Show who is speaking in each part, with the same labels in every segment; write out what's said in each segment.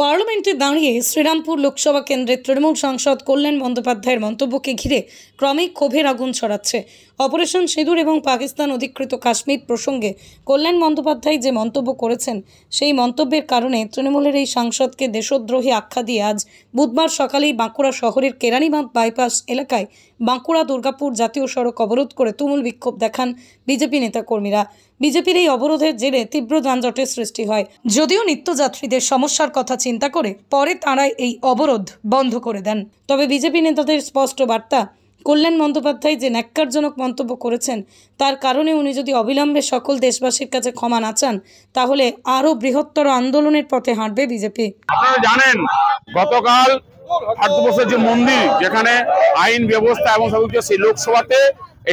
Speaker 1: পার্লামেন্টে দাঁড়িয়ে শ্রীরামপুর লোকসভা কেন্দ্রের তৃণমূল সাংসদ কল্যাণ বন্দ্যোপাধ্যায়ের মন্তব্যকে ঘিরে ক্রমেই ক্ষোভের আগুন ছড়াচ্ছে। অপারেশন সিঁদুর এবং পাকিস্তান অধিকৃত কাশ্মীর প্রসঙ্গে কল্যাণ বন্দ্যোপাধ্যায় যে মন্তব্য করেছেন, সেই মন্তব্যের কারণে তৃণমূলের এই সাংসদকে দেশদ্রোহী আখ্যা দিয়ে আজ বুধবার সকালেই বাঁকুড়া শহরের কেরানীবাঁধ বাইপাস এলাকায় বাঁকুড়া দুর্গাপুর জাতীয় সড়ক অবরোধ করে তুমুল বিক্ষোভ দেখান বিজেপি নেতাকর্মীরা। বিজেপির এই অবরোধের জেরে তীব্র যানজটের সৃষ্টি হয়। যদিও নিত্যযাত্রীদের সমস্যার কথা চিন্তা করে পরে তাঁরাই এই অবরোধ বন্ধ করে দেন। তবে বিজেপি নেতাদের স্পষ্ট বার্তা, কল্যাণ বন্দ্যোপাধ্যায় যে ন্যাক্কারজনক মন্তব্য করেছেন, তার কারণে উনি যদি অবিলম্বে সকল দেশবাসীর কাছে ক্ষমা না চান, তাহলে আরও বৃহত্তর আন্দোলনের পথে হাঁটবে বিজেপি।
Speaker 2: আপনারা জানেন, গতকাল ভারতবর্ষের যে মন্দির, যেখানে আইন ব্যবস্থা এবং সবকিছু, সেই লোকসভাতে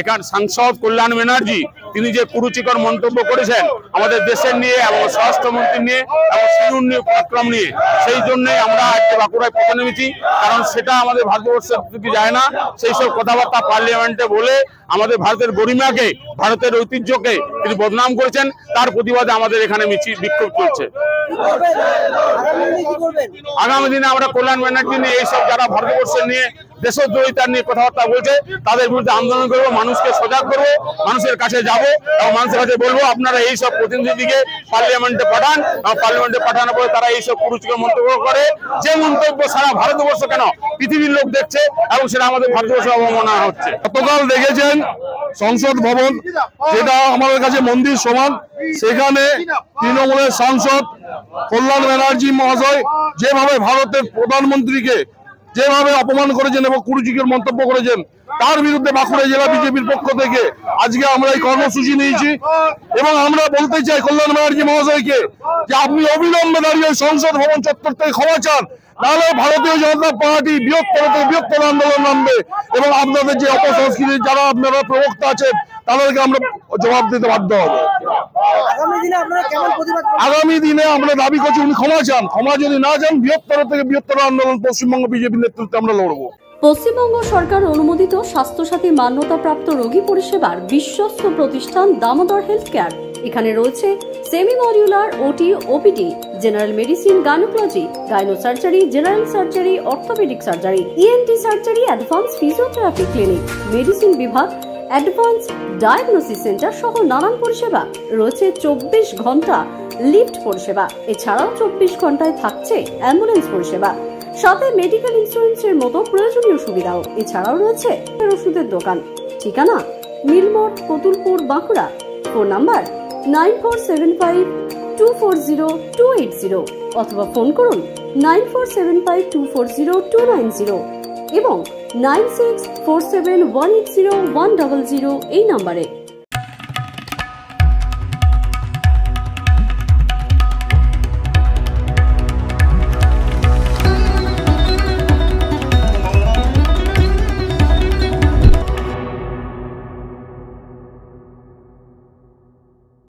Speaker 2: এখান সাংসদ কল্যাণ ব্যানার্জি তিনি যে কুরুচিকর মন্তব্য করেছেন আমাদের দেশের নিয়ে এবং স্বরাষ্ট্রমন্ত্রী নিয়ে এবং সিঁদুর নিয়ে, পরাক্রম নিয়ে, সেই জন্যই আমরা আজকে বাঁকুড়ায় পথে নেমেছি। কারণ সেটা আমাদের ভারতবর্ষের দিকে যায় না। সেই সব কথাবার্তা পার্লামেন্টে বলে আমাদের ভারতের গরিমাকে, ভারতের ঐতিহ্যকে তিনি বদনাম করেছেন। তার প্রতিবাদে আমাদের এখানে মিছিল বিক্ষোভ চলছে। আগামী দিনে আমরা কল্যাণ ব্যানার্জি নিয়ে এইসব যারা ভারতবর্ষের নিয়ে দেশদ্রোহিতা নিয়ে কথাবার্তা বলছে তাদের বিরুদ্ধে আন্দোলন করবো, মানুষকে সজাগ করবো, মানুষের কাছে যাবো এবং মানুষের কাছে বলবো আপনারা এইসব প্রতিনিধিকে পার্লামেন্টে পাঠান। এবং পার্লামেন্টে পাঠানোর পরে তারা এইসব কুরুচিকর মন্তব্য করে, যে মন্তব্য সারা ভারতবর্ষ কেন পৃথিবীর লোক দেখছে এবং সেটা আমাদের ভারতবর্ষের অবমাননা হচ্ছে। গতকাল দেখেছেন সংসদ ভবন, যেটা আমাদের কাছে মন্দির সমান, সেখানে তৃণমূলের সাংসদ কল্যাণ ব্যানার্জি মহাশয় যেভাবে ভারতের প্রধানমন্ত্রীকে যেভাবে অপমান করেছেন এবং কুরুচিকর মন্তব্য করেছেন, তার বিরুদ্ধে বাঁকুড়া জেলা বিজেপির পক্ষ থেকে আজকে আমরা এই কর্মসূচি নিয়েছি। এবং আমরা বলতে চাই কল্যাণ ব্যানার্জি মহাশয়কে যে আপনি অবিলম্বে দাঁড়িয়ে সংসদ ভবন চত্বর থেকে ক্ষমা চান, নাহলে ভারতীয় জনতা পার্টি বৃহত্তর আন্দোলন নামবে এবং আপনাদের যে অপসংস্কৃতির যারা আপনারা প্রবক্তা আছেন তাদেরকে আমরা জবাব দিতে বাধ্য হব। আগামী দিনে আমরা দাবি করছি উনি ক্ষমা চান। ক্ষমা যদি না চান, বৃহত্তর আন্দোলন পশ্চিমবঙ্গ বিজেপির নেতৃত্বে আমরা লড়বো।
Speaker 3: পশ্চিমবঙ্গ সরকার অনুমোদিত স্বাস্থ্যসাথী মান্যতাপ্রাপ্ত রোগী পরিষেবার বিশ্বস্ত প্রতিষ্ঠান দামোদর হেলথ কেয়ার। এখানে রয়েছে semi modular OT, OPD, general medicine, gynaecology, gynae surgery, general surgery, orthopaedic surgery, ENT surgery, advance physiotherapy clinic, medicine বিভাগ, অ্যাডভান্স ডায়াগনোসিস সেন্টার সহ নানান পরিষেবা রয়েছে। 24 ঘন্টা লিফট পরিষেবা, এছাড়াও 24 ঘন্টায় থাকছে অ্যাম্বুলেন্স পরিষেবা, সাথে মেডিকেল ইন্স্যুরেন্সের মতো প্রয়োজনীয় সুবিধাও। এছাড়াও রয়েছে ওষুধের দোকান। ঠিকানা মিলমোড়, কতুলপুর, বাঁকুড়া। ফোন নাম্বার 9475240280 অথবা ফোন করুন 9475240290 এবং 9647180100 এই নম্বরে।